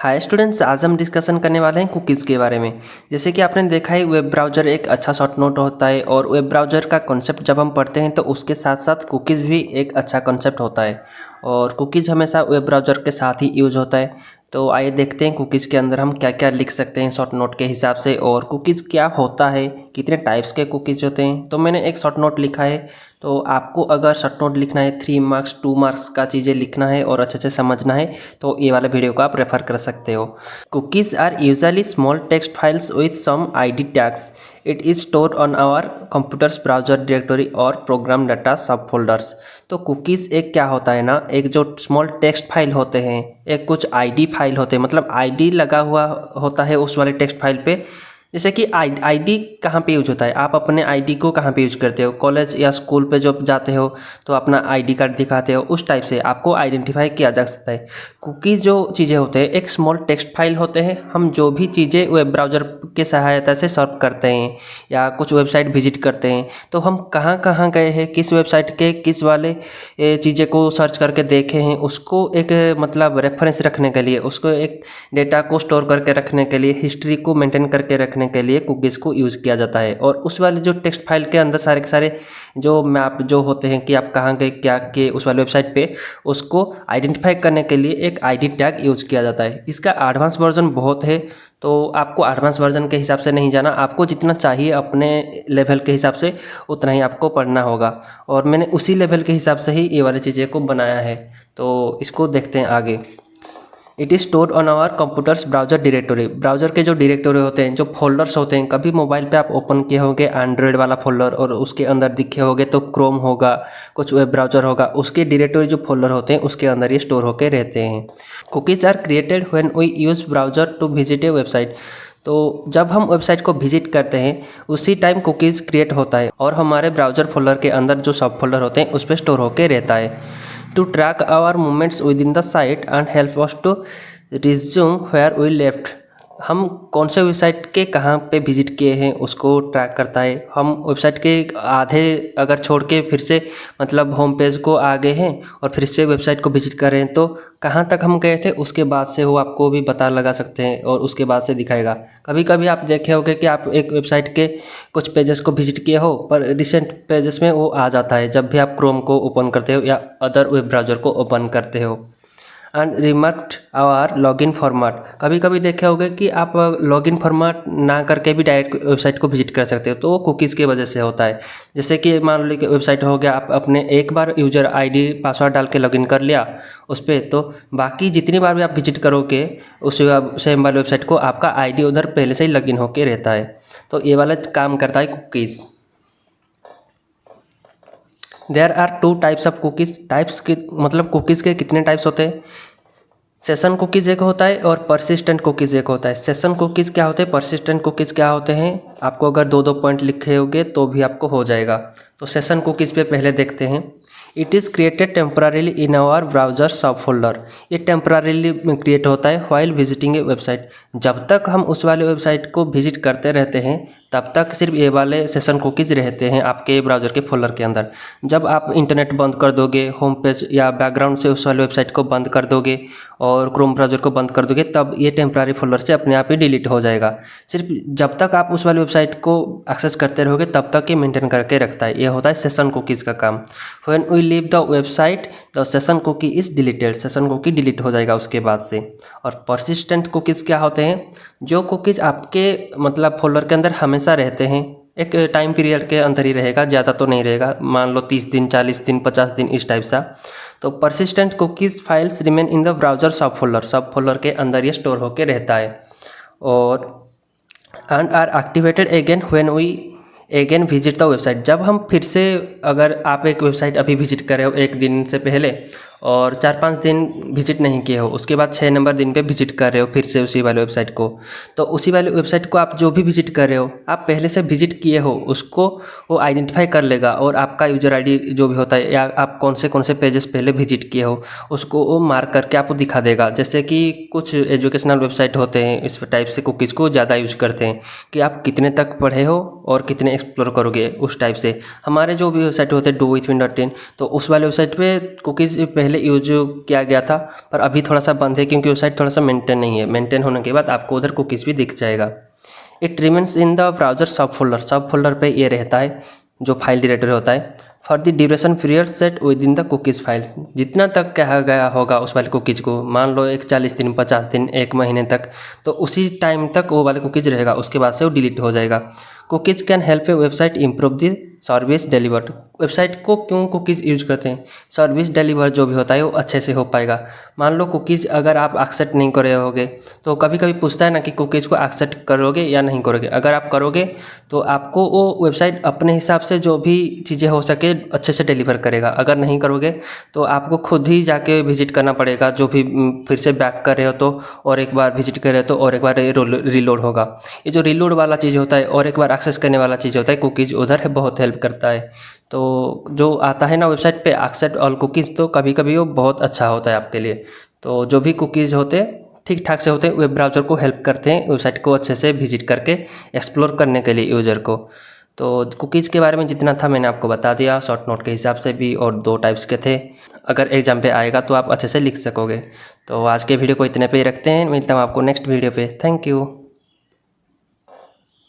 Hi students, आज हम discussion करने वाले हैं कुकीज़ के बारे में। जैसे कि आपने देखा है वेब ब्राउज़र एक अच्छा शॉर्ट नोट होता है और वेब ब्राउज़र का कॉन्सेप्ट जब हम पढ़ते हैं तो उसके साथ साथ कुकीज़ भी एक अच्छा कॉन्सेप्ट होता है और कुकीज़ हमेशा वेब ब्राउज़र के साथ ही यूज होता है। तो आइए देखते हैं कुकीज़ के अंदर हम क्या क्या लिख सकते हैं शॉर्ट नोट के हिसाब से और कुकीज़ क्या होता है, कितने टाइप्स के कुकीज़ होते हैं। तो मैंने एक शॉर्ट नोट लिखा है। तो आपको अगर शॉर्ट नोट लिखना है 3 मार्क्स 2 मार्क्स का चीज़ें लिखना है और अच्छे से समझना है तो ये वाला वीडियो को आप रेफर कर सकते हो। Cookies are usually small text files with some ID tags. It is stored on our computer's browser directory or program data subfolders. तो कुकीज़ एक क्या होता है ना, एक जो स्मॉल टेक्स्ट फाइल होते हैं, एक कुछ आईडी फाइल होते हैं, मतलब आईडी लगा हुआ होता है उस वाले टेक्स्ट फाइल पे। जैसे कि आईडी कहाँ पे यूज होता है, आप अपने आईडी को कहाँ पे यूज करते हो, कॉलेज या स्कूल पे जब जाते हो तो अपना आईडी कार्ड दिखाते हो, उस टाइप से आपको आइडेंटिफाई किया जा सकता है। कुकीज़ जो चीज़ें होते हैं एक स्मॉल टेक्स्ट फाइल होते हैं। हम जो भी चीज़ें वेब ब्राउज़र के सहायता से सर्च करते हैं या कुछ वेबसाइट विजिट करते हैं तो हम कहाँ कहाँ गए हैं, किस वेबसाइट के किस वाले चीज़ें को सर्च करके देखे हैं, उसको एक मतलब रेफरेंस रखने के लिए, उसको एक डेटा को स्टोर करके रखने के लिए, हिस्ट्री को मेंटेन करके रखने के लिए कुकीज़ को यूज़ किया जाता है। और उस वाले जो टेक्स्ट फाइल के अंदर सारे के सारे जो मैप जो होते हैं कि आप कहाँ गए क्या के उस वाले वेबसाइट पे, उसको आइडेंटिफाई करने के लिए एक आईडी टैग यूज़ किया जाता है। इसका एडवांस वर्जन बहुत है तो आपको एडवांस वर्जन के हिसाब से नहीं जाना, आपको जितना चाहिए अपने लेवल के हिसाब से उतना ही आपको पढ़ना होगा और मैंने उसी लेवल के हिसाब से ही ये वाली चीज़ें को बनाया है। तो इसको देखते हैं आगे। It is stored on our computers browser directory. Browser के जो डायरेक्टरी होते हैं, जो फोल्डर्स होते हैं, कभी मोबाइल पे आप ओपन किए होंगे एंड्रॉयड वाला फोल्डर और उसके अंदर दिखे होंगे तो क्रोम होगा, कुछ वेब ब्राउज़र होगा, उसके डायरेक्टरी जो फोल्डर होते हैं उसके अंदर ये स्टोर होकर रहते हैं। Cookies are created when we use browser to visit a website. तो जब हम वेबसाइट को विजिट करते हैं उसी टाइम कुकीज़ क्रिएट होता है और हमारे ब्राउज़र फोल्डर के अंदर जो सब फोल्डर होते हैं उस पर स्टोर होकर रहता है। To track our movements within the site and help us to resume where we left. हम कौन से वेबसाइट के कहाँ पे विजिट किए हैं उसको ट्रैक करता है। हम वेबसाइट के आधे अगर छोड़ के फिर से मतलब होम पेज को आ गए हैं और फिर से वेबसाइट को विजिट कर रहे हैं तो कहाँ तक हम गए थे उसके बाद से वो आपको भी पता लगा सकते हैं और उसके बाद से दिखाएगा। कभी कभी आप देखे होंगे कि आप एक वेबसाइट के कुछ पेजेस को विजिट किए हो पर रिसेंट पेजेस में वो आ जाता है जब भी आप क्रोम को ओपन करते हो या अदर वेब ब्राउज़र को ओपन करते हो। And remarked our login format. कभी कभी देखे होंगे कि आप लॉगिन फॉर्मेट ना करके भी डायरेक्ट वेबसाइट को विजिट कर सकते हो तो वो कुकीज़ की वजह से होता है। जैसे कि मान लो कि वेबसाइट हो गया, आप अपने एक बार यूजर आईडी पासवर्ड डाल के लॉगिन कर लिया उस पर, तो बाकी जितनी बार भी आप विजिट करोगे उस सेम वाले वेबसाइट को आपका आईडी उधर पहले से ही लॉगिन होके रहता है। तो ये वाला काम करता है cookies. There are 2 types of cookies. Types के मतलब कुकीज़ के कितने टाइप्स होते हैं। सेशन कुकीज़ एक होता है और परसिस्टेंट कुकीज़ एक होता है। सेशन कुकीज़ क्या होते हैं, परसिस्टेंट कुकीज़ क्या होते हैं, आपको अगर 2-2 पॉइंट लिखे होंगे तो भी आपको हो जाएगा। तो सेशन कुकीज़ पे पहले देखते हैं। It is created temporarily in our browser sub folder. ये टेम्पररीली क्रिएट होता है व्हाइल विजिटिंग ए वेबसाइट। जब तक हम उस वाले वेबसाइट को विजिट करते रहते हैं तब तक सिर्फ ये वाले सेशन कुकीज़ रहते हैं आपके ब्राउज़र के फोल्डर के अंदर। जब आप इंटरनेट बंद कर दोगे, होम पेज या बैकग्राउंड से उस वाले वेबसाइट को बंद कर दोगे और क्रोम ब्राउज़र को बंद कर दोगे तब ये टेम्पररी फोल्डर से अपने आप ही डिलीट हो जाएगा। सिर्फ जब तक आप उस वाले वेबसाइट को एक्सेस करते रहोगे तब तक ये मेंटेन करके रखता है। ये होता है सेशन कुकीज़ का काम। When we leave the website the session cookie is deleted. Session cookie delete हो जाएगा उसके बाद से। और परसिस्टेंट कुकीज़ क्या होते हैं, जो कुकीज़ आपके मतलब फोल्डर के अंदर हमेशा रहते हैं, एक टाइम पीरियड के अंदर ही रहेगा, ज़्यादा तो नहीं रहेगा, मान लो 30 दिन 40 दिन 50 दिन इस टाइप सा। तो persistent cookies files remain in the browser sub folder. Sub folder के अंदर ये स्टोर होकर रहता है। और and are activated again when we again visit the website. जब हम फिर से, अगर आप एक वेबसाइट अभी विजिट कर रहे हो एक दिन से पहले और 4-5 दिन विजिट नहीं किए हो, उसके बाद 6 नंबर दिन पे विजिट कर रहे हो फिर से उसी वाले वेबसाइट को, तो उसी वाले वेबसाइट को आप जो भी विजिट कर रहे हो आप पहले से विजिट किए हो उसको वो आइडेंटिफाई कर लेगा और आपका यूजर आईडी जो भी होता है या आप कौन से पेजेस पहले विजिट किए हो उसको वो मार्क करके आपको दिखा देगा। जैसे कि कुछ एजुकेशनल वेबसाइट होते हैं इस टाइप से कुकीज़ को ज़्यादा यूज करते हैं कि आप कितने तक पढ़े हो और कितने एक्सप्लोर करोगे, उस टाइप से। हमारे जो भी वेबसाइट होते हैं डू विथ मी.in, तो उस वाले वेबसाइट पे कुकीज़ पहले पहले यूज किया गया था, पर अभी थोड़ा सा बंद है क्योंकि वेबसाइट थोड़ा सा मेंटेन नहीं है। मेंटेन होने के बाद आपको उधर कुकीज़ भी दिख जाएगा। It remains in the browser sub folder पे ये रहता है जो फाइल डायरेक्टरी होता है। For the duration period set with in the cookies file, जितना तक कहा गया होगा उस वाले कुकीज़ को, मान लो एक 40 दिन, 50 दिन, 1 महीने तक, तो उसी टाइम तक वो वाले कुकीज़ रहेगा, उसके बाद से वो डिलीट हो जाएगा। Cookies can help A website improve the service delivered. Website को क्यों कुकीज़ यूज करते हैं? सर्विस डिलीवर जो भी होता है वो अच्छे से हो पाएगा। मान लो कुकीज़ अगर आप एक्सेप्ट नहीं कर रहे होगे तो कभी कभी पूछता है ना कि कुकीज़ को एक्सेप्ट करोगे या नहीं करोगे। अगर आप करोगे तो आपको वो वेबसाइट अपने हिसाब से जो भी चीज़ें हो सके अच्छे से डिलीवर करेगा। अगर नहीं करोगे तो आपको खुद ही जाके विजिट करना पड़ेगा, जो भी फिर से बैक कर रहे हो तो और एक बार विजिट कर रहे हो तो और एक बार रिलोड होगा। ये जो रिलोड वाला चीज़ होता है और एक बार एक्सेस करने वाला चीज़ होता है, कुकीज़ उधर है बहुत हेल्प करता है। तो जो आता है ना वेबसाइट पे एक्सेप्ट ऑल कुकीज़, तो कभी कभी वो बहुत अच्छा होता है आपके लिए। तो जो भी कुकीज़ होते हैं ठीक ठाक से होते हैं, वेब ब्राउज़र को हेल्प करते हैं वेबसाइट को अच्छे से विजिट करके एक्सप्लोर करने के लिए यूज़र को। तो कुकीज़ के बारे में जितना था मैंने आपको बता दिया, शॉर्ट नोट के हिसाब से भी, और 2 टाइप्स के थे। अगर एग्जाम पे आएगा तो आप अच्छे से लिख सकोगे। तो आज के वीडियो को इतने पे ही रखते हैं, मिलता हूँ आपको नेक्स्ट वीडियो पे। Thank you.